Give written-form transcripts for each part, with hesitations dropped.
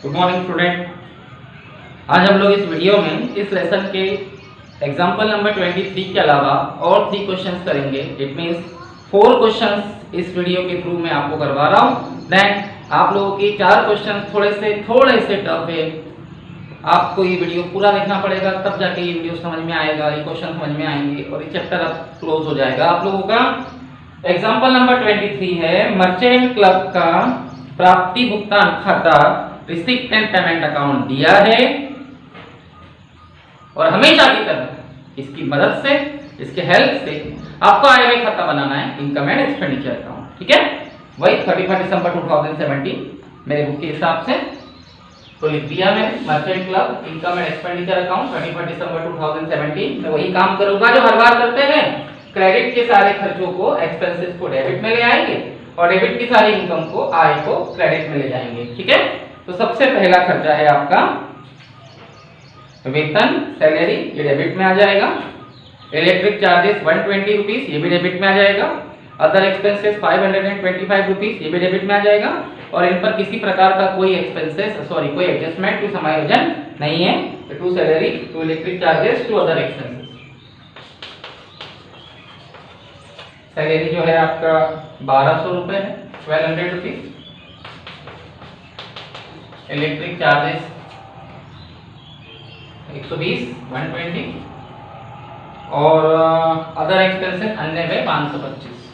Good morning student. आज हम लोग इस वीडियो में इस लेसन के एग्जाम्पल नंबर 23 के अलावा और 3 क्वेश्चंस करेंगे। इट मीन्स 4 क्वेश्चंस इस वीडियो के थ्रू मैं आपको करवा रहा हूँ। देन आप लोगों की 4 क्वेश्चंस थोड़े से टफ है। आपको ये वीडियो पूरा देखना पड़ेगा, तब जाके ये वीडियो समझ में आएगा, ये क्वेश्चन समझ में आएंगे और ये चैप्टर अब क्लोज हो जाएगा आप लोगों का। एग्जाम्पल नंबर 23 है, मर्चेंट क्लब का प्राप्ति भुगतान खाता रिसिप्ट एंड पेमेंट अकाउंट दिया है और हमेशा की तरह इसकी मदद से, इसके हेल्प से आपको आय व्यय खाता बनाना है, इनकम एंड एक्सपेंडिचर अकाउंट। ठीक है, वही 31 दिसंबर 2017 मेरे बुक के हिसाब से तो लिख दिया मैंने। Merchant club income and expenditure account 31 दिसंबर 2017 में वही काम करूंगा जो हर बार करते हैं। क्रेडिट के सारे खर्चों को, एक्सपेंसेस को डेबिट में ले आएंगे और डेबिट की सारी इनकम को, आय को क्रेडिट में ले जाएंगे। ठीक है, तो सबसे पहला खर्चा है आपका वेतन, सैलरी, ये डेबिट में आ जाएगा। इलेक्ट्रिक चार्जेस 120 रुपीज, ये भी डेबिट में आ जाएगा। अदर एक्सपेंसेस 525 रुपीज, ये भी डेबिट में आ जाएगा। और इन पर किसी प्रकार का कोई कोई एडजस्टमेंट, कोई समायोजन नहीं है। To salary, to electric charges, to other expenses. Salary जो है आपका 1200 रुपए है, 1200 रुपीज। इलेक्ट्रिक चार्जेस 120, 120 और अदर एक्सपेंसेस अन्य में 525।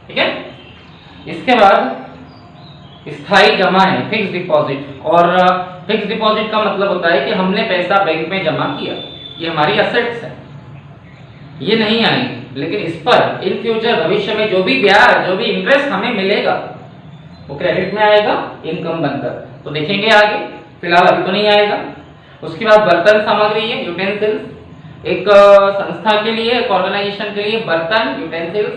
ठीक है, इसके बाद स्थायी जमा है, फिक्स डिपॉजिट। और फिक्स डिपॉजिट का मतलब होता है कि हमने पैसा बैंक में जमा किया, ये हमारी असेट्स है, ये नहीं आएंगे, लेकिन इस पर इन फ्यूचर भविष्य में जो भी ब्याज, जो भी इंटरेस्ट हमें मिलेगा वो क्रेडिट में आएगा इनकम बनकर। तो देखेंगे आगे, फिलहाल अभी तो नहीं आएगा। उसके बाद बर्तन सामग्री है, यूटेंसिल्स। एक संस्था के लिए, एक ऑर्गेनाइजेशन के लिए बर्तन, यूटेंसिल्स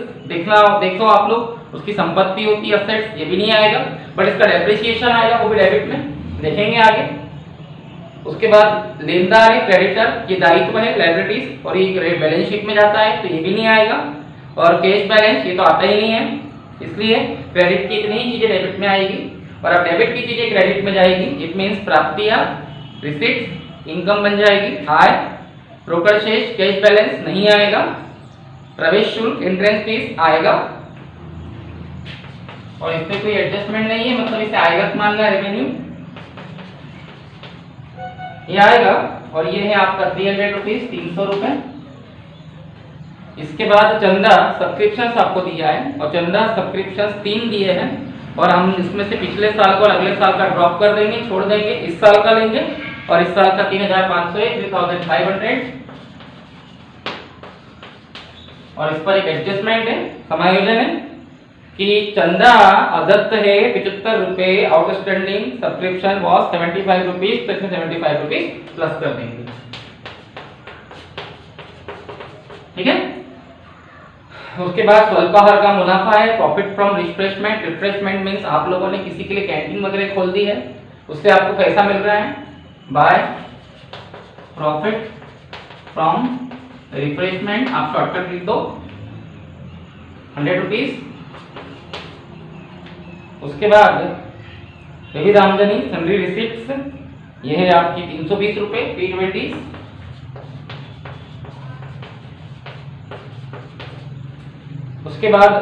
देखो आप लोग, उसकी संपत्ति होती है, असेट्स, ये भी नहीं आएगा, बट इसका डेप्रिसिएशन आएगा, वो भी डेबिट में, देखेंगे आगे। उसके बाद लेनदार है, क्रेडिटर, ये दायित्व है, लायबिलिटीज, और ये बैलेंस शीट में जाता है तो ये भी नहीं आएगा। और कैश बैलेंस ये तो आता ही नहीं है, इसलिए क्रेडिट की इतनी चीजें डेबिट में आएगी और अब डेबिट की चीजें क्रेडिट में जाएगी। इट मीन्स प्राप्तियां, रिसीट्स, इनकम बन जाएगी, आय, ब्रोकर शेष, कैश बैलेंस नहीं आएगा, प्रवेश शुल्क, एंट्रेंस फीस आएगा और इसमें कोई एडजस्टमेंट नहीं है, मतलब इसे आयगत मान लिया, रेवेन्यू ये आएगा। और ये है आपका 300 रुपीज, 300 रुपए। इसके बाद चंदा सब्सक्रिप्शन आपको दिया है और चंदा सब्सक्रिप्शन 3 दिए हैं और हम इसमें से पिछले साल को और अगले साल का ड्रॉप कर देंगे, छोड़ देंगे, इस साल का लेंगे और इस साल का 3500 है, 3500। और इस पर एक एडजस्टमेंट है, समायोजन है कि चंदा अदत्त है 75 रुपए, आउटस्टैंडिंग सब्सक्रिप्शन वॉज 75 रुपीज, तो इसमें 75 रुपीज प्लस कर देंगे। ठीक है, उसके बाद स्वल्पाहार का मुनाफा है, profit from refreshment. Refreshment means आप लोगों ने किसी के लिए कैंटीन वगैरह खोल दी है, उससे आपको पैसा मिल रहा है, बाय प्रॉफिट फ्रॉम रिफ्रेशमेंट, आप शॉर्टकट लिख दो, 100 रुपीज। उसके बाद विविध आमदनी, सन्ड्री रिसिप्ट्स, यह है आपकी 320 रुपए, P20। उसके बाद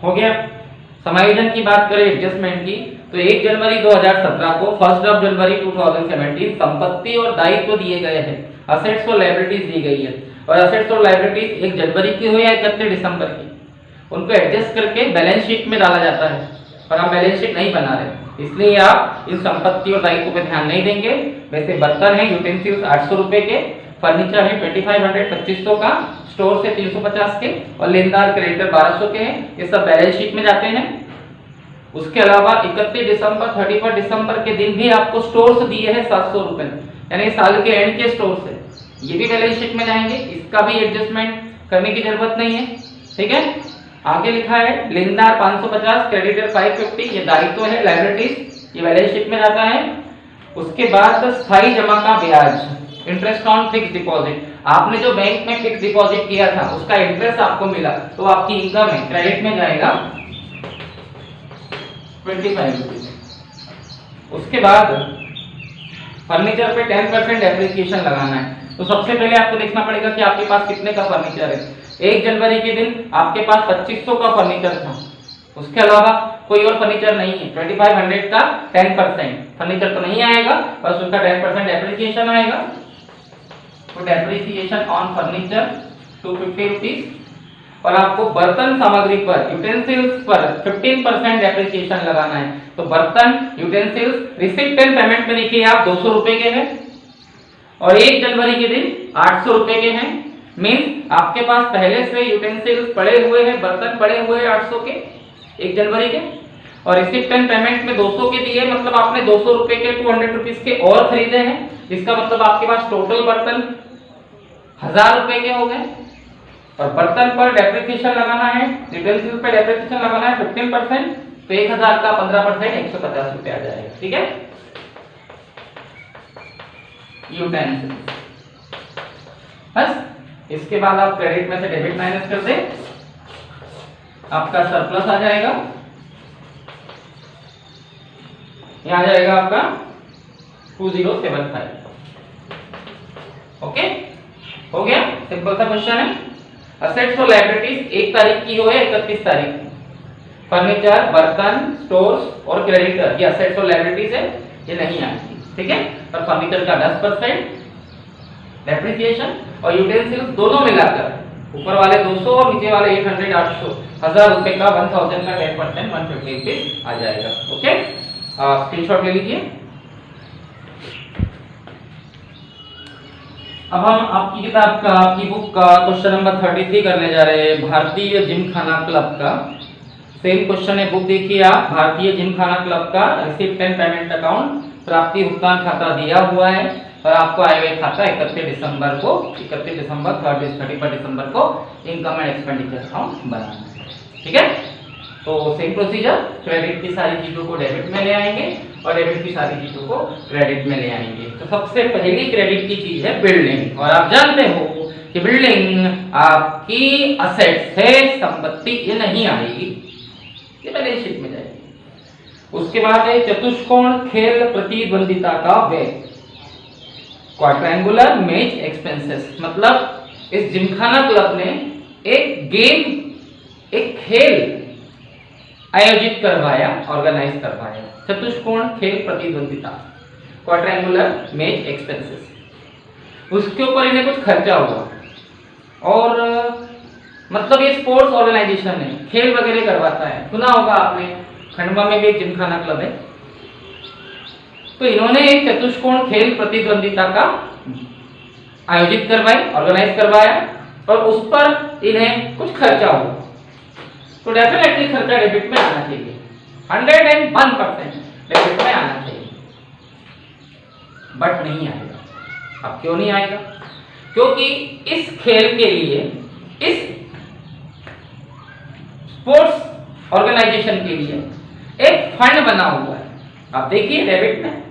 हो गया। समायोजन की बात करें, एडजस्टमेंट की, तो 1 जनवरी 2017 को 1 जनवरी 2017 संपत्ति और दायित्व दिए गए हैं, असेट्स और लायबिलिटीज दी गई है और असेट्स और लायबिलिटीज 1 जनवरी की हो या 31 दिसंबर की, उनको एडजस्ट करके बैलेंस शीट में डाला जाता है और हम बैलेंस शीट नहीं बना रहे, इसलिए आप इन संपत्ति और दायित्व पे ध्यान नहीं देंगे। वैसे बर्तन है, यूटेंसिल्स 800 रुपए के, फर्नीचर है 2500, 2500 का, स्टोर से 350 के और लेनदार क्रेडिटर 1200 के हैं, ये सब बैलेंस शीट में जाते हैं। उसके अलावा 31 दिसंबर 31 दिसंबर के दिन भी आपको स्टोर से दिए हैं 700 रुपए, यानी साल के एंड के स्टोर से, ये भी बैलेंस शीट में जाएंगे, इसका भी एडजस्टमेंट करने की जरूरत नहीं है। ठीक है, आगे लिखा है लेनदार 550, क्रेडिटर 550, ये दायित्व है, लायबिलिटीज, ये बैलेंस शीट में जाता है। उसके बाद स्थायी जमा का ब्याज, इंटरेस्ट ऑन फिक्स डिपॉजिट, आपने जो बैंक में फिक्स डिपॉजिट किया था उसका इंटरेस्ट आपको मिला तो आपकी इनकम है, क्रेडिट में जाएगा। 25 रुपीज। उसके बाद फर्नीचर पे 10% डेप्रिसिएशन लगाना है। तो सबसे पहले आपको देखना पड़ेगा कि आपके पास कितने का फर्नीचर है। 1 जनवरी के दिन आपके पास 2500 का फर्नीचर था, उसके अलावा कोई और फर्नीचर नहीं है। 2500 का 10% फर्नीचर तो नहीं आएगा, बस उसका 10% डेप्रिसिएशन आएगा। तो डेप्रिसिएशन ऑन फर्नीचर 250 रुपीज। और आपको बर्तन सामग्री पर, यूटेंसिल्स पर 15% डेप्रिसिएशन लगाना है। तो बर्तन, यूटेंसिल्स रिसिप्ट एंड पेमेंट में देखिए आप 200 रुपए के हैं और 1 जनवरी के दिन 800 रुपए के हैं। मीन्स आपके पास पहले से यूटेंसिल्स पड़े हुए हैं, बर्तन पड़े हुए हैं 800 के 1 जनवरी के, और रिसिप्ट एंड पेमेंट में 200 के दिए, मतलब आपने 200 रुपए के 200 रुपीज के और खरीदे हैं, जिसका मतलब आपके पास टोटल बर्तन 1000 रुपए के हो गए। और बर्तन पर डेप्रिसिएशन लगाना है, यूटेंसिल पर डेप्रिसिएशन लगाना है 15%, तो 1000 का 15% 150 रुपए आ जाएगा। ठीक है, यूटेंसिल। बस इसके बाद आप क्रेडिट में से डेबिट माइनस कर दें, आपका सरप्लस आ जाएगा। यहां आ जाएगा आपका 2075। ओके, हो गया, सिंपल सा क्वेश्चन है। असेट्स और लायबिलिटीज 1 तारीख की हो या 31 तारीख की। फर्नीचर, बर्तन, स्टोर्स और क्रेडिटर, ये असेट्स और लायबिलिटीज है, ये नहीं आएगी। ठीक है, पर फर्नीचर का 10% डेप्रिसिएशन और यूटेंसिल्स दोनों मिलाकर ऊपर वाले 200 और नीचे वाले 800 800 1000 रुपए का 1000 का 10% 150 रुपीज आ जाएगा। ओके, स्क्रीनशॉट ले लीजिए। अब हम आपकी किताब का, आपकी बुक का क्वेश्चन नंबर 33 करने जा रहे हैं, भारतीय जिमखाना क्लब का। सेम क्वेश्चन है, बुक देखिए आप। भारतीय जिमखाना क्लब का रिसिप्ट एंड पेमेंट अकाउंट, प्राप्ति भुगतान खाता दिया हुआ है और आपको आय व्यय खाता 31 दिसंबर को, 31 दिसंबर 31 दिसंबर को इनकम एंड एक्सपेंडिचर अकाउंट बनाना है। ठीक है, तो सेम प्रोसीजर, क्रेडिट की सारी चीजों को डेबिट में ले आएंगे और डेबिट की सारी चीजों को क्रेडिट में ले आएंगे। तो सबसे पहली क्रेडिट की चीज है बिल्डिंग, और आप जानते हो कि बिल्डिंग आपकी असेट्स है, संपत्ति ये नहीं आएगी, ये बैलेंस शीट में जाएगी। उसके बाद है चतुष्कोण खेल प्रतिद्वंदिता का व्यय, क्वाड्रेंगुलर मैच एक्सपेंसेस, मतलब इस जिमखाना क्लब ने एक गेम, एक खेल आयोजित करवाया, ऑर्गेनाइज करवाया। चतुष्कोण खेल प्रतिद्वंदिता, क्वाड्रेंगुलर मैच एक्सपेंसेस, उसके ऊपर इन्हें कुछ खर्चा हुआ। और मतलब ये स्पोर्ट्स ऑर्गेनाइजेशन है, खेल वगैरह करवाता है, सुना होगा आपने, खंडवा में भी एक जिमखाना क्लब है। तो इन्होंने एक चतुष्कोण खेल प्रतिद्वंदिता का आयोजित करवाई, ऑर्गेनाइज करवाया, और उस पर इन्हें कुछ खर्चा हुआ। तो डेफिनेटली खर्चा डेबिट में आना चाहिए, 101% डेबिट में आना चाहिए, बट नहीं आएगा। अब क्यों नहीं आएगा? क्योंकि इस खेल के लिए, इस स्पोर्ट्स ऑर्गेनाइजेशन के लिए एक फंड बना हुआ है। आप देखिए डेबिट में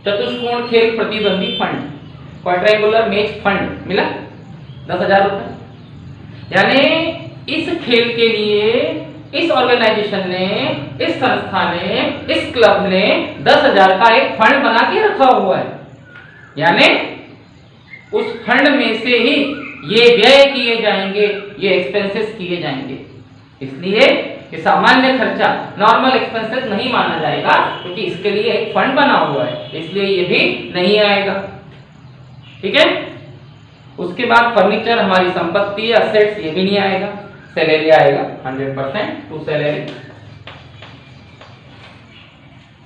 चतुष्कोण खेल प्रतिद्वंदी फंड, क्वाड्रेंगुलर मैच फंड मिला 10,000 रुपए। यानी इस खेल के लिए इस ऑर्गेनाइजेशन ने, इस संस्था ने, इस क्लब ने 10,000 का एक फंड बना के रखा हुआ है। यानी उस फंड में से ही ये व्यय किए जाएंगे, ये एक्सपेंसेस किए जाएंगे। इसलिए ये सामान्य खर्चा, नॉर्मल एक्सपेंसेस नहीं माना जाएगा, क्योंकि इसके लिए एक फंड बना हुआ है, इसलिए ये भी नहीं आएगा। ठीक है, उसके बाद फर्नीचर हमारी संपत्ति, असेट्स, ये भी नहीं आएगा। सैलरी आएगा 100% टू सैलरी,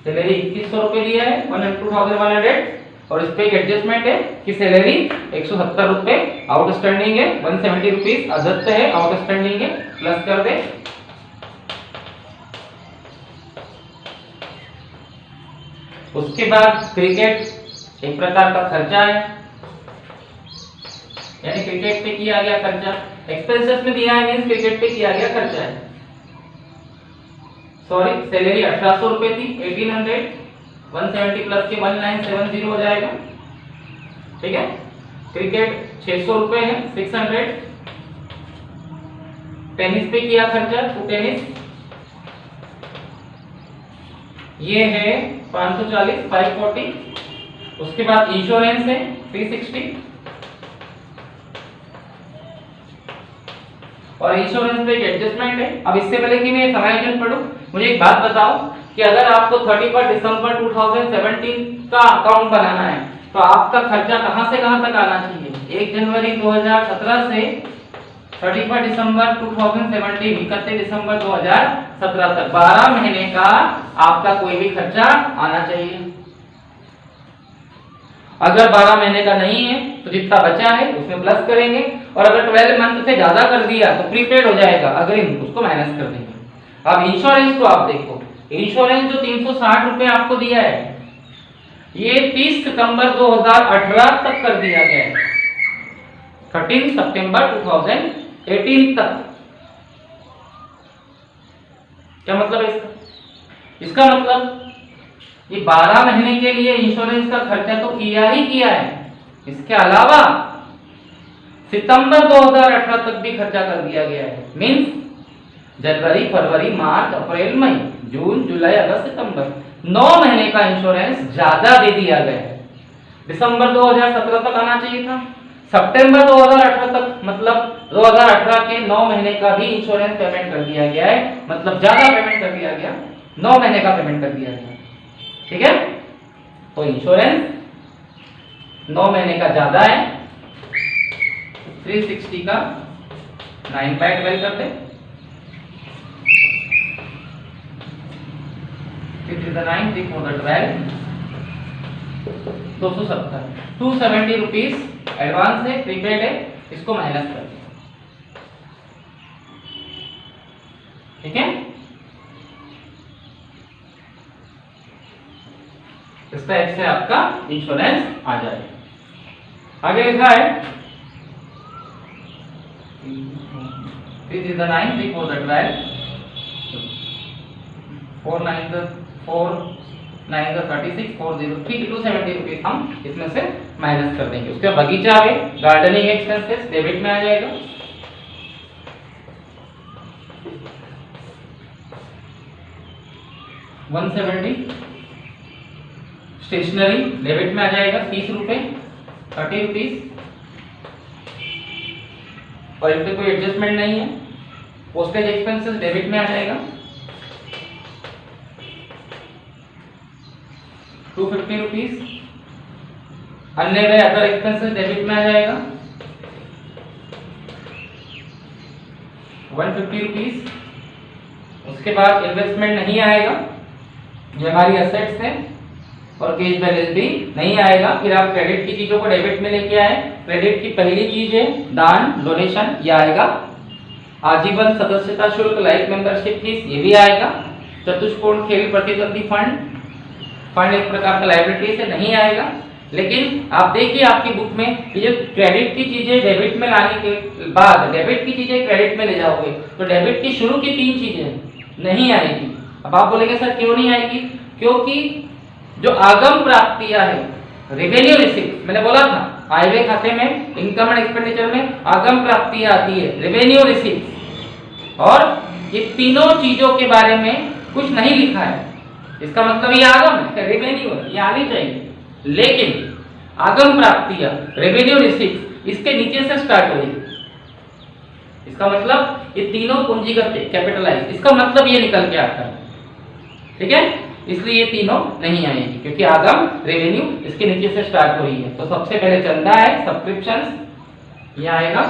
सैलरी 2100 रुपए दिया है, 2100, और इस पे एक एडजस्टमेंट है कि सैलरी 170 रुपए आउटस्टैंडिंग है, 170 रुपीज अदत्त है, आउटस्टैंडिंग है, प्लस कर दे। उसके बाद क्रिकेट एक प्रकार का खर्चा है, यानी क्रिकेट पे किया गया खर्चा, एक्सपेंसेस में दिया है, मींस क्रिकेट पे किया गया खर्चा है। सॉरी, सैलरी 1800 रुपए थी, 1800, 170 प्लस के 1970 हो जाएगा। ठीक है, क्रिकेट 600 रुपए है, 600। टेनिस पे किया खर्चा, तो टेनिस ये है 540 540। उसके बाद इंश्योरेंस है 360 और इंश्योरेंस पे एक एडजस्टमेंट है। अब इससे पहले कि मैं समायोजन पढ़ूं, मुझे एक बात बताओ कि अगर आपको 31 दिसंबर 2017 का अकाउंट बनाना है तो आपका खर्चा कहां से कहां तक आना चाहिए? 1 जनवरी 2017 से 31 दिसंबर 2017 31 दिसंबर 2017 तक 12 महीने का आपका कोई भी खर्चा आना चाहिए। अगर 12 महीने का नहीं है तो जितना बचा है उसमें प्लस करेंगे और अगर 12 मंथ से ज्यादा कर दिया तो प्रीपेड हो जाएगा, अग्रिम, उसको माइनस कर देंगे। अब इंश्योरेंस को आप देखो, इंश्योरेंस जो 360 रुपए आपको दिया है ये 30 सितंबर 2018 तक कर दिया गया है, 13 सितंबर 2018 तक। क्या मतलब है इसका? इसका मतलब ये 12 महीने के लिए इंश्योरेंस का खर्चा तो किया ही किया है, इसके अलावा सितंबर 2018 तक भी खर्चा कर दिया गया है। मींस जनवरी, फरवरी, मार्च, अप्रैल, मई, जून, जुलाई, अगस्त, सितंबर 9 महीने का इंश्योरेंस ज्यादा दे दिया गया है। दिसंबर 2017 तक आना चाहिए था, सितंबर 2018 तक, मतलब 2018 के 9 महीने का भी इंश्योरेंस पेमेंट कर दिया गया है, मतलब ज्यादा पेमेंट कर दिया गया, 9 महीने का पेमेंट कर दिया गया। ठीक है, तो इंश्योरेंस 9 महीने का ज्यादा है, 360 का 9/12 करते, 3 3 9 3 4 12 270 270 रुपीज एडवांस है, प्रीपेड है, इसको माइनस कर दें। ठीक है, इस टाइप से आपका इंश्योरेंस आ जाएगा। आगे लिखा है 3 3 9 3 4 12 4 9 4 9 36 4 0 ठीक है, 270 रुपीज हम इसमें से माइनस कर देंगे। उसके बाद बगीचा है, गार्डनिंग एक्सपेंसेस डेबिट में आ जाएगा, स्टेशनरी डेबिट में आ जाएगा 30 रुपए 30 रुपीज और इनपे कोई एडजस्टमेंट नहीं है। पोस्टेज एक्सपेंसेस डेबिट में आ जाएगा 250 रुपीज। अन्य वे अदर एक्सपेंसेस डेबिट में आ जाएगा 150 रुपीज। उसके बाद इन्वेस्टमेंट नहीं आएगा, ये हमारी एसेट्स है, और कैश बैलेंस भी नहीं आएगा। फिर आप क्रेडिट की चीजों को डेबिट में लेके आए। क्रेडिट की पहली चीज है दान, डोनेशन, ये आएगा। आजीवन सदस्यता शुल्क, लाइफ मेंबरशिप फीस, ये भी आएगा। चतुष्कोण खेल प्रतिद्वंदी फंड एक प्रकार का लायबिलिटी से नहीं आएगा। लेकिन आप देखिए आपकी बुक में ये जो क्रेडिट की चीजें डेबिट में लाने के बाद डेबिट की चीजें क्रेडिट में ले जाओगे तो डेबिट की शुरू की 3 चीजें नहीं आएगी। अब आप बोलेंगे सर क्यों नहीं आएगी? क्योंकि जो आगम प्राप्तियां है, रेवेन्यू रिसीप्ट, मैंने बोला था हाईवे खाते में इनकम एंड एक्सपेंडिचर में आगम प्राप्तियां आती है, रेवेन्यू रिसीप्ट, और ये तीनों चीजों के बारे में कुछ नहीं लिखा है। इसका मतलब ये आगम है, रेवेन्यू है, ये आनी चाहिए। लेकिन आगम प्राप्तियां, रेवेन्यू रिसीप्ट इसके नीचे से स्टार्ट होगी। इसका मतलब ये तीनों पूंजीगत कैपिटलाइज, इसका मतलब ये निकल के आता है। ठीक है, इसलिए ये तीनों नहीं आएगी क्योंकि आगम रेवेन्यू इसके नीचे से स्टार्ट हो रही है। तो सबसे पहले चंदा है, सब्सक्रिप्शंस, ये आएगा।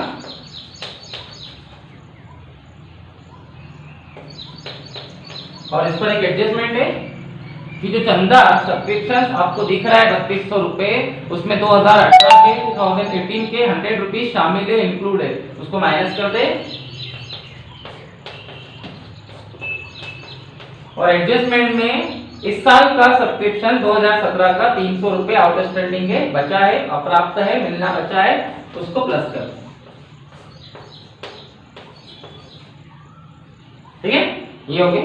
और इस पर एक एडजस्टमेंट है कि जो चंदा सब्सक्रिप्शन आपको दिख रहा है 3200 रुपए, उसमें 2018 के 2018 के 100 रुपीज शामिल है, इंक्लूड है, उसको माइनस कर दे। और एडजस्टमेंट में इस साल का सब्सक्रिप्शन 2017 का 300 रुपए आउटस्टैंडिंग है, बचा है, अप्राप्त है, मिलना बचा है, उसको प्लस कर। ठीक है, ये हो गया।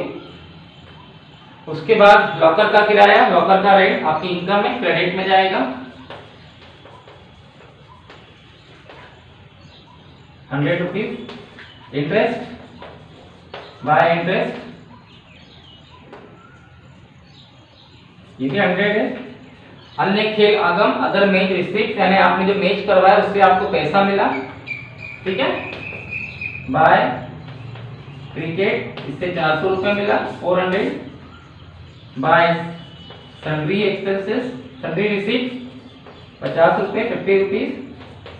उसके बाद लॉकर का किराया, लॉकर का रेंट आपकी इनकम में क्रेडिट में जाएगा 100 रुपीज। इंटरेस्ट बाय इंटरेस्ट ये भी 100 है। अन्य खेल आगम अदर मैच रिसीप्ट, यानी आपने जो मैच करवाया उससे आपको पैसा मिला, ठीक है, बाय क्रिकेट, इससे 400 रुपये मिला, 400 bye sundry expenses, sundry receipt 50 रुपये, 50 रुपीज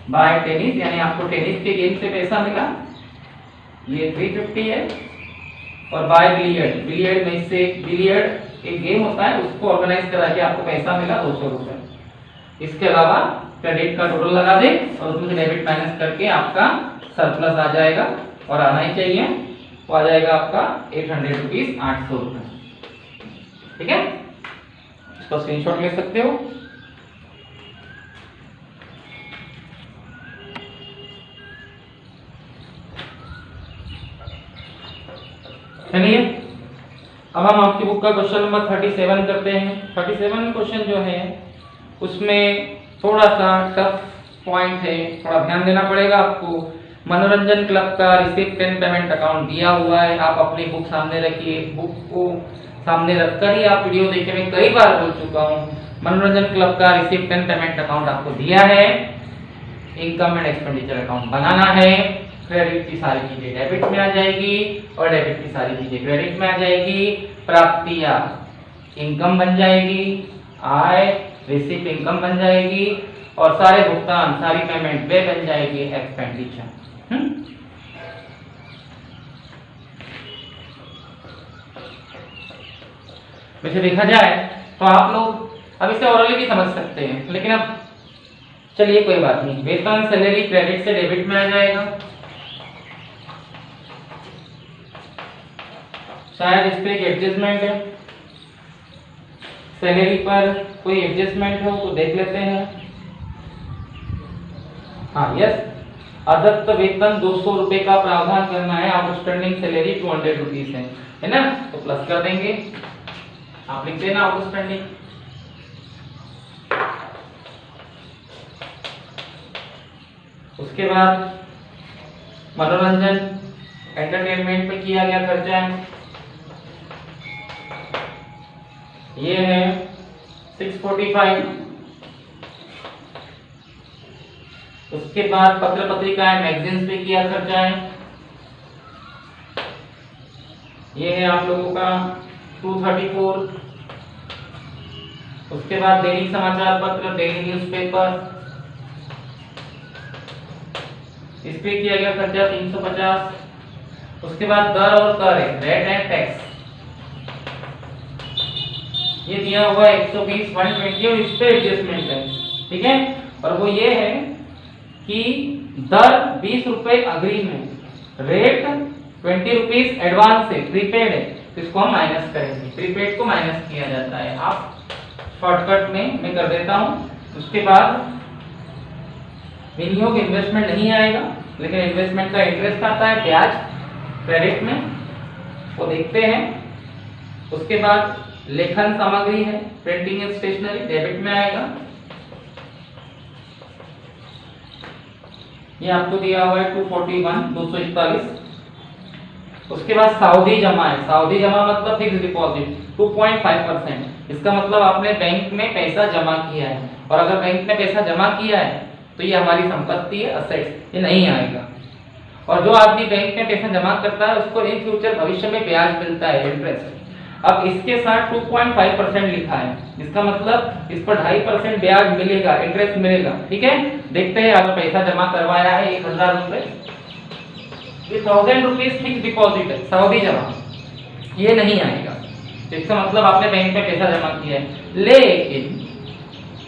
बाय टेनिस, यानी आपको टेनिस के गेम से पैसा मिला, ये 350 है। और बाय बिलियर्ड, बिलियर्ड में से बिलियर्ड एक गेम होता है, उसको ऑर्गेनाइज करा के आपको पैसा मिला 200 रुपये। इसके अलावा क्रेडिट का टोटल लगा दे और उसमें डेबिट माइनस करके आपका सरप्लस आ जाएगा, और आना ही चाहिए, वो आ जाएगा आपका 800 रुपीज, 800 रुपये, ठीक है। इसको स्क्रीनशॉट ले सकते हो। चलिए अब हम आपकी बुक का क्वेश्चन नंबर 37 करते हैं। 37 क्वेश्चन जो है उसमें थोड़ा सा टफ पॉइंट है, थोड़ा ध्यान देना पड़ेगा आपको। मनोरंजन क्लब का रिसीप्ट एंड पेमेंट अकाउंट दिया हुआ है, आप अपनी बुक सामने रखिए, बुक को सामने रखकर ही आप वीडियो देखिए। मैं कई बार बोल चुका हूँ, मनोरंजन क्लब का रिसीप्ट एंड पेमेंट अकाउंट आपको दिया है, इनकम एंड एक्सपेंडिचर अकाउंट बनाना है। क्रेडिट की सारी चीजें डेबिट में आ जाएगी और डेबिट की सारी चीजें क्रेडिट में आ जाएगी। प्राप्तियां इनकम बन जाएगी, आय रिसीप्ट इनकम बन जाएगी, और सारे भुगतान, सारी पेमेंट वे बन जाएगी एक्सपेंडिचर। वैसे देखा जाए तो आप लोग अब इसे ओरली भी समझ सकते हैं, लेकिन अब चलिए कोई बात नहीं। वेतन सैलरी क्रेडिट से डेबिट में आ जाएगा, शायद इस पे एक एडजस्टमेंट है, सैलरी पर कोई एडजस्टमेंट हो तो देख लेते हैं। हाँ यस, अदत्त वेतन 200 रुपए का प्रावधान करना है, आउटस्टैंडिंग सैलरी 200 रुपीज है ना, तो प्लस कर देंगे, आप लिख देना आउटस्टैंडिंग। उसके बाद मनोरंजन एंटरटेनमेंट पे किया गया खर्चा है, ये है 645। उसके बाद पत्र पत्रिकाएं मैगजीन्स पे किया खर्चा है, ये है आप लोगों का 234। उसके बाद दैनिक समाचार पत्र, डेली न्यूज़पेपर, इस पे किया गया खर्चा 350। उसके बाद दर और कर है, रेट एंड टैक्स, ये दिया हुआ है 120, 120 और इस पे एडजस्टमेंट है, ठीक है। और वो ये है कि दर 20 रुपए अग्रिमेंट, रेट 20 रुपीज एडवांस है, प्रीपेड है, तो इसको हम माइनस करेंगे, प्रीपेड को माइनस किया जाता है। आप शॉर्टकट में मैं कर देता हूँ। उसके बाद विनियोग इन्वेस्टमेंट नहीं आएगा, लेकिन इन्वेस्टमेंट का इंटरेस्ट आता है, ब्याज क्रेडिट में, वो देखते हैं। उसके बाद लेखन सामग्री है, प्रिंटिंग एंड स्टेशनरी, डेबिट में आएगा, ये आपको दिया हुआ है 241, 241। उसके बाद सावधि जमा है, सावधि जमा मतलब फिक्स डिपॉजिट 2.5%। इसका मतलब आपने बैंक में पैसा जमा किया है, और अगर बैंक में पैसा जमा किया है तो ये हमारी संपत्ति है, असेट्स, ये नहीं आएगा। और जो आदमी बैंक में पैसा जमा करता है उसको इन फ्यूचर भविष्य में ब्याज मिलता है, इंटरेस्ट। अब इसके साथ 2.5% लिखा है, इसका मतलब इस पर 2.5% ब्याज मिलेगा, इंटरेस्ट मिलेगा, ठीक है। देखते हैं, अगर पैसा जमा करवाया है 1000 रुपए, ये 1000 रुपीज फिक्स डिपॉजिट है, सावधि जमा, ये नहीं आएगा। इसका मतलब आपने बैंक में पैसा जमा किया है, लेकिन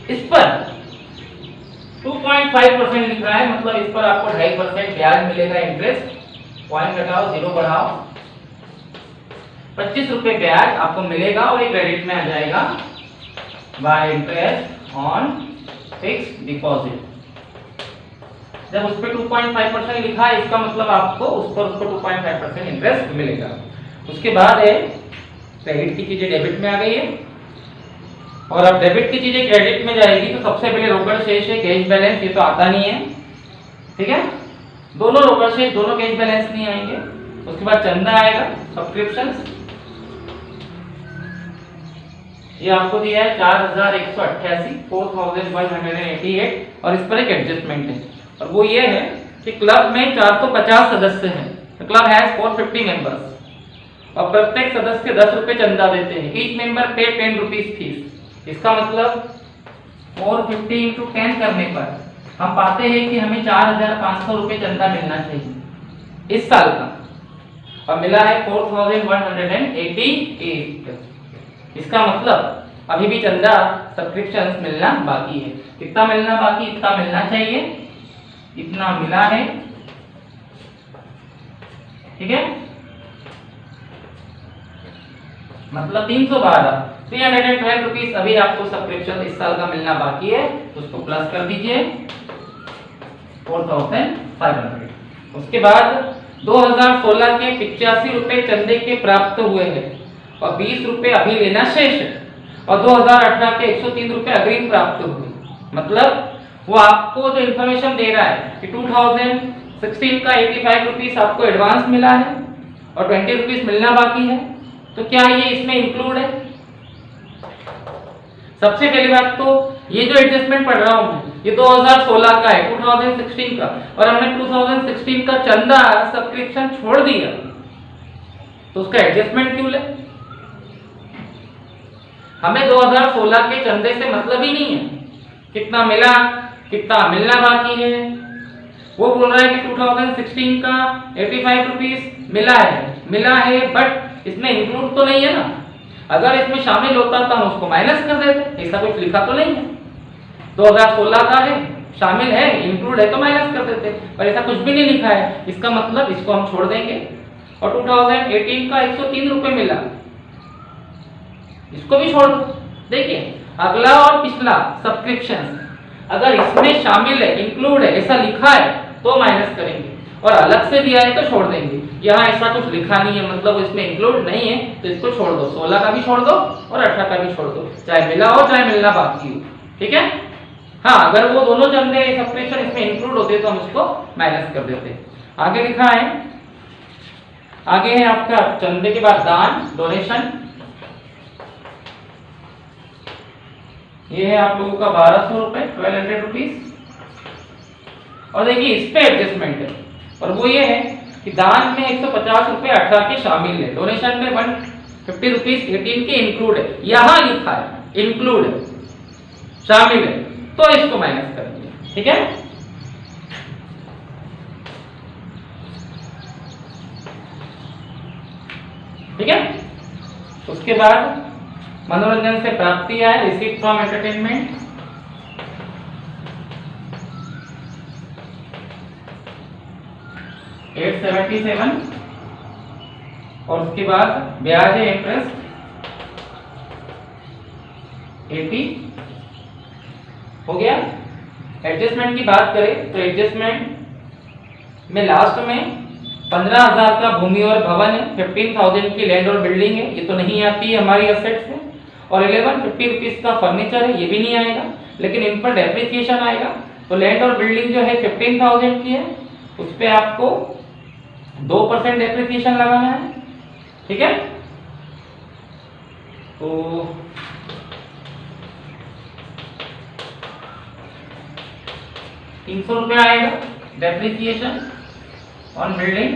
इस पर 2.5% लिख रहा है, मतलब इस पर आपको 2.5% ब्याज मिलेगा, इंटरेस्ट। पॉइंट घटाओ, 0 बढ़ाओ, 25 रुपए ब्याज आपको मिलेगा, और ये क्रेडिट में आ जाएगा bye interest on fixed deposit. जब उस पर 2.5% लिखा है, इसका मतलब आपको उस पर 2.5% इंटरेस्ट मिलेगा। उसके बाद है क्रेडिट की चीजें डेबिट में आ गई है, और अब डेबिट की चीजें क्रेडिट में जाएगी तो सबसे पहले रोकड़ शेष है, कैश बैलेंस, ये तो आता नहीं है, ठीक है। दोनों रोकड़ शेष, दोनों कैश बैलेंस नहीं आएंगे। उसके बाद चंदा आएगा, सब्सक्रिप्शंस, ये आपको दिया है 4188 4188 और इस पर एक एडजस्टमेंट है और वो ये है कि क्लब में 450 सदस्य हैं। क्लब हैज 450 मेंबर्स और प्रत्येक सदस्य 10 रुपए चंदा देते हैं। ईच मेंबर पे 10 रुपीज फीस। इसका मतलब 450 इंटू 10 करने पर हम पाते हैं कि हमें 4500 रुपए चंदा मिलना चाहिए इस साल का और मिला है 4188। इसका मतलब अभी भी चंदा सब्सक्रिप्शन मिलना बाकी है। कितना मिलना बाकी? इतना मिलना चाहिए, इतना मिला है, ठीक है, मतलब 312 रुपीज अभी आपको सब्सक्रिप्शन इस साल का मिलना बाकी है, उसको प्लस कर दीजिए 4500। उसके बाद 2016 के 85 रुपए चंदे के प्राप्त हुए हैं और 20 रुपए अभी लेना शेष है और 2018 के 103 रुपए अग्रिम प्राप्त हुए। मतलब वो आपको जो इन्फॉर्मेशन दे रहा है कि 2016 का 85 रुपीस आपको एडवांस मिला है और 20 रुपीस मिलना बाकी है, तो क्या ये इसमें इंक्लूड है? सबसे पहली बात तो ये जो एडजस्टमेंट पढ़ रहा हूं मैं ये 2016 का है, 2016 का, और हमने 2016 का चंदा सब्सक्रिप्शन छोड़ दिया तो उसका एडजस्टमेंट क्यों ले? हमें 2016 के चंदे से मतलब ही नहीं है कितना मिला, कितना मिलना बाकी है। वो बोल रहा है कि 2016 का 85 रुपीस मिला है बट इसमें इंक्लूड तो नहीं है ना। अगर इसमें शामिल होता तो हम उसको माइनस कर देते, ऐसा कुछ लिखा तो नहीं है। 2016 का है, शामिल है, इंक्लूड है तो माइनस कर देते, पर ऐसा कुछ भी नहीं लिखा है। इसका मतलब इसको हम छोड़ देंगे। और 2018 का 103 रुपए मिला, इसको भी छोड़ दो। देखिए अगला और पिछला सब्सक्रिप्शन अगर इसमें शामिल है, इंक्लूड है, ऐसा लिखा है तो माइनस करेंगे और अलग से दिया है तो छोड़ देंगे। यहाँ ऐसा कुछ लिखा नहीं है, मतलब इसमें इंक्लूड नहीं है तो इसको छोड़ दो। 16 का भी छोड़ दो और 18 का भी छोड़ दो, चाहे मिला हो चाहे मिलना बाकी हो, ठीक है। हाँ, अगर वो दोनों चंदे सब्सक्रिप्शन इसमें इंक्लूड होते तो हम इसको माइनस कर देते। आगे लिखा है, आगे है आपका चंदे के बाद दान, डोनेशन। ये है आप लोगों का 1200 रुपए, 1200 रुपीज। और देखिए इस पे एडजस्टमेंट है और वो ये है कि दान में 150 रुपए 18 के शामिल है, डोनेशन में 150 रुपीज 18 के इंक्लूड है। यहां लिखा है इंक्लूड है, शामिल है, तो इसको माइनस कर दिया, ठीक है। ठीक है, उसके बाद मनोरंजन से प्राप्ति है, रिसीव फ्रॉम एंटरटेनमेंट। $877 और उसके बाद ब्याज है, इंटरेस्ट 80 हो गया। एडजस्टमेंट की बात करें तो एडजस्टमेंट में लास्ट में 15,000 का भूमि और भवन है, 15,000 की लैंड और बिल्डिंग है, ये तो नहीं आती है हमारी असेट्स में, और 1150 रुपीज का फर्नीचर है, ये भी नहीं आएगा, लेकिन इन पर डेप्रिसिएशन आएगा। तो लैंड और बिल्डिंग जो है 15,000 की है, उस पर आपको 2% डेप्रिसिएशन लगाना है, ठीक है। तो 300 रुपये आएगा डेप्रिसिएशन ऑन बिल्डिंग।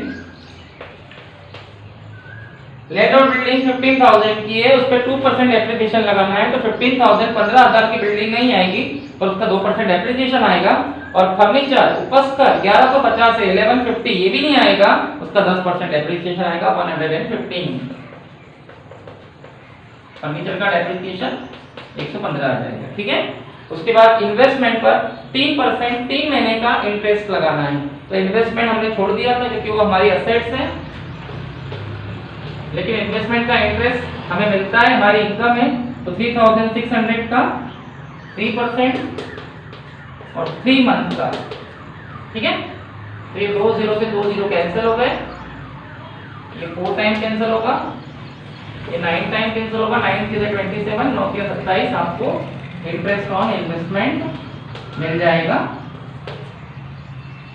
लैंड और बिल्डिंग 15,000 की है, उस पर 2% डेप्रिसिएशन लगाना है, तो 15,000 15,000 की बिल्डिंग नहीं आएगी पर उसका 2% डेप्रिसिएशन आएगा। और फर्नीचर उपस्कर 1150 से 1150 ये भी नहीं आएगा, उसका 10% डेप्रिसिएशन आएगा 115। फर्नीचर का डेप्रिसिएशन 115 आ जाएगा, ठीक है। उसके बाद इन्वेस्टमेंट पर 3% 3 महीने का इंटरेस्ट लगाना है। तो इन्वेस्टमेंट हमने छोड़ दिया था क्योंकि वो हमारी असेट्स है, लेकिन इन्वेस्टमेंट का इंटरेस्ट हमें मिलता है हमारी इनकम है, तो 3600 का 3% और 3 मंथ का, ठीक है। तो ये 2 0 से 2 0 कैंसिल हो गए, ये 4 टाइम कैंसिल होगा, ये 9 टाइम कैंसिल होगा, 9 3 27, 9 3 27 आपको इंटरेस्ट ऑन इन्वेस्टमेंट मिल जाएगा।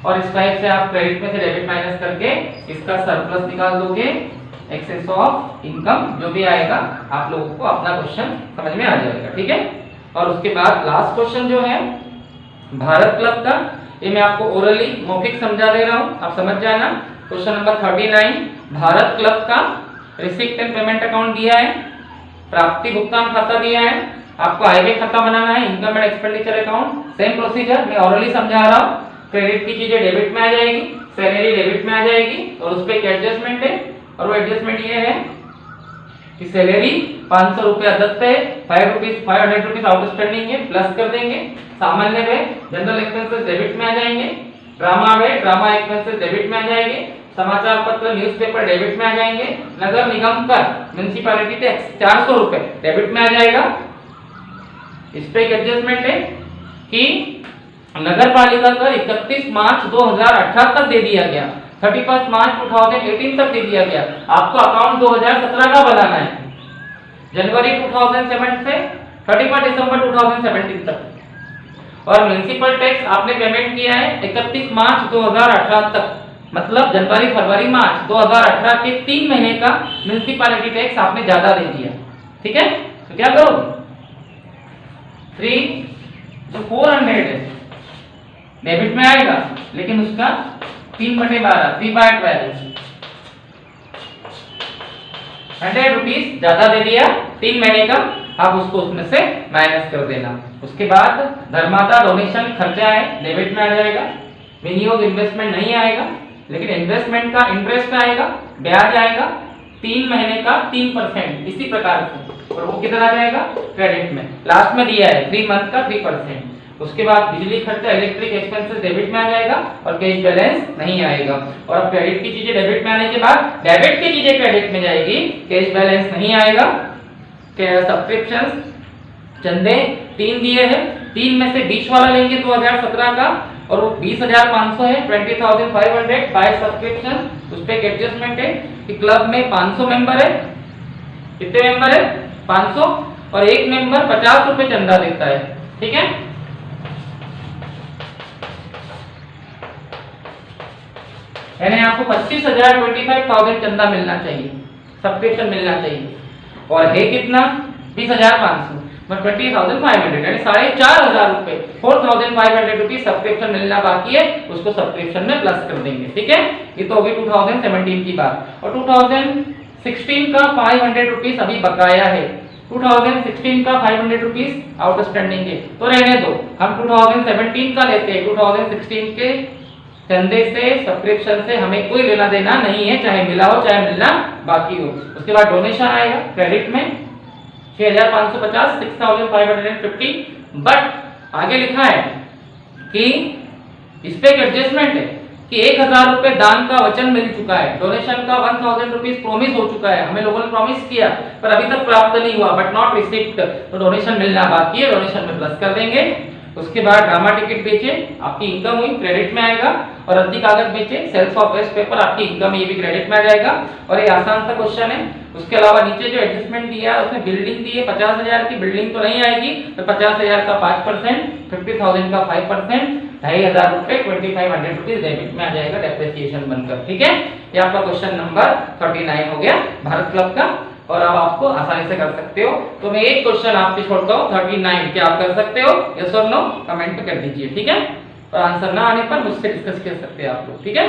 और इस टाइप से आप क्रेडिट में से डेबिट माइनस करके इसका सरप्लस निकाल दोगे एक्सेस ऑफ इनकम जो भी आएगा आप लोगों को अपना क्वेश्चन समझ में आ जाएगा, ठीक है। और उसके बाद लास्ट क्वेश्चन जो है भारत क्लब का, ये मैं आपको ओरली मौखिक समझा दे रहा हूँ, आप समझ जाना। क्वेश्चन नंबर 39, भारत क्लब का रिसिप्ट एंड पेमेंट अकाउंट दिया है, प्राप्ति भुगतान खाता दिया है, आपको आय खाता बनाना है, income and expenditure account, same procedure मैं ऑलरेडी समझा रहा हूँ। क्रेडिट की चीजें डेबिट में आ जाएगी, सैलरी डेबिट में आ जाएगी और उस पर एक एडजस्टमेंट है, और वो एडजस्टमेंट ये है कि सैलरी 500 रुपया दत्त है, 500 रुपीज आउटस्टैंडिंग है, प्लस कर देंगे। सामान्य वे जनरल एक्सपेंसेस डेबिट में आ जाएंगे, ड्रामा वे ड्रामा एक्सपेंसेस डेबिट में आ जाएंगे, समाचार पत्र न्यूज़पेपर डेबिट में आ जाएंगे, नगर निगम कर म्युनिसिपैलिटी टैक्स 400 रुपए डेबिट में आ जाएगा। इस पे एक एडजस्टमेंट है कि नगर पालिका कर 31 मार्च 2018 तक दे दिया गया, 31 मार्च 2018 तक दे दिया गया, आपको अकाउंट 2017 का बनाना है, जनवरी 2007 से 31 दिसंबर 2017 तक। और म्युनिसिपल टैक्स आपने पेमेंट किया है 31 मार्च 2018 तक, मतलब जनवरी फरवरी मार्च 2018 के 3 महीने का म्युनिसिपैलिटी टैक्स आपने ज्यादा दे दिया, ठीक है। तो क्या करो 3 जो 400 है डेबिट में आएगा, लेकिन उसका 3/12 3/12 100 रुपीज ज्यादा दे दिया 3 महीने का, आप उसको उसमें से माइनस कर देना। उसके बाद धर्मादा डोनेशन खर्चा है डेबिट में आ जाएगा, विनियोग इन्वेस्टमेंट नहीं आएगा, लेकिन इन्वेस्टमेंट का इंटरेस्ट आएगा, ब्याज आएगा 3 महीने का 3%, इसी प्रकार से, और वो कितना आ जाएगा क्रेडिट में, लास्ट में दिया है 3 मंथ का 3%। उसके बाद बिजली खर्चा इलेक्ट्रिक एक्सपेंसेस डेबिट में आ जाएगा और कैश बैलेंस नहीं आएगा। और अब क्रेडिट की चीजें डेबिट में आने के बाद डेबिट की चीजें क्रेडिट में जाएगी, कैश बैलेंस नहीं आएगा। सब्सक्रिप्शंस चंदे 3 दिए हैं, 3 में से 20 वाला लेंगे 2017 का, और वो 20,500 है, 20,500 बाय सब्सक्रिप्शन। उस पे एक एडजस्टमेंट है कि क्लब में 500 मेंबर है, कितने मेंबर है 500, और एक मेंबर 50 रुपए चंदा देता है, ठीक है। यानी आपको 25,000 चंदा मिलना चाहिए, सब्सक्रिप्शन मिलना चाहिए, और है कितना 20,500 बट 20,500 यानी 4,500 रुपए 4,500 रुपीज सब्सक्रिप्शन मिलना बाकी है, उसको सब्सक्रिप्शन में प्लस कर देंगे, ठीक है। ये तो होगी 2017 की बात। और 2016 का 500 रुपीज अभी बकाया है, 2016 का 500 रुपीज आउटस्टैंडिंग है, तो रहने दो, हम 2017 का लेते हैं। 2016 के चंदे से सब्सक्रिप्शन से हमें कोई लेना देना नहीं है, चाहे मिला हो चाहे मिलना बाकी हो। उसके बाद डोनेशन आएगा क्रेडिट में 6,550 6,550, बट आगे लिखा है कि इस पे एक एडजस्टमेंट है कि 1,000 रुपए दान का वचन मिल चुका है, डोनेशन का 1,000 रुपीज प्रॉमिस हो चुका है, हमें लोगों ने प्रॉमिस किया पर अभी तक प्राप्त नहीं हुआ, बट नॉट रिसीव्ड, तो डोनेशन मिलना बाकी है, डोनेशन में प्लस कर देंगे। उसके बाद ड्रामा टिकट बेचे, आपकी इनकम हुई, क्रेडिट में आएगा, और रद्दी कागज बेचे, सेल्स ऑफ वेस्ट पेपर, आपकी इनकम, ये भी क्रेडिट में आ जाएगा। और ये आसान सा क्वेश्चन है। उसके अलावा नीचे जो एडजस्टमेंट दिया है उसमें बिल्डिंग दी है 50,000 की, बिल्डिंग तो नहीं आएगी, तो 50,000 का 5%, 50,000 का 5%, 2,500 रुपए 2,500 रुपीज डेबिट में आ जाएगा डेप्रिसिएशन बनकर, ठीक है। ये आपका क्वेश्चन नंबर 39 हो गया भारत क्लब का, और अब आपको आसानी से कर सकते हो। तो मैं एक क्वेश्चन आपके छोड़ता हूँ 39, क्या आप कर सकते हो, यस और नो कमेंट में कर दीजिए, ठीक है। और आंसर ना आने पर मुझसे डिस्कस कर सकते हैं आप लोग, ठीक है।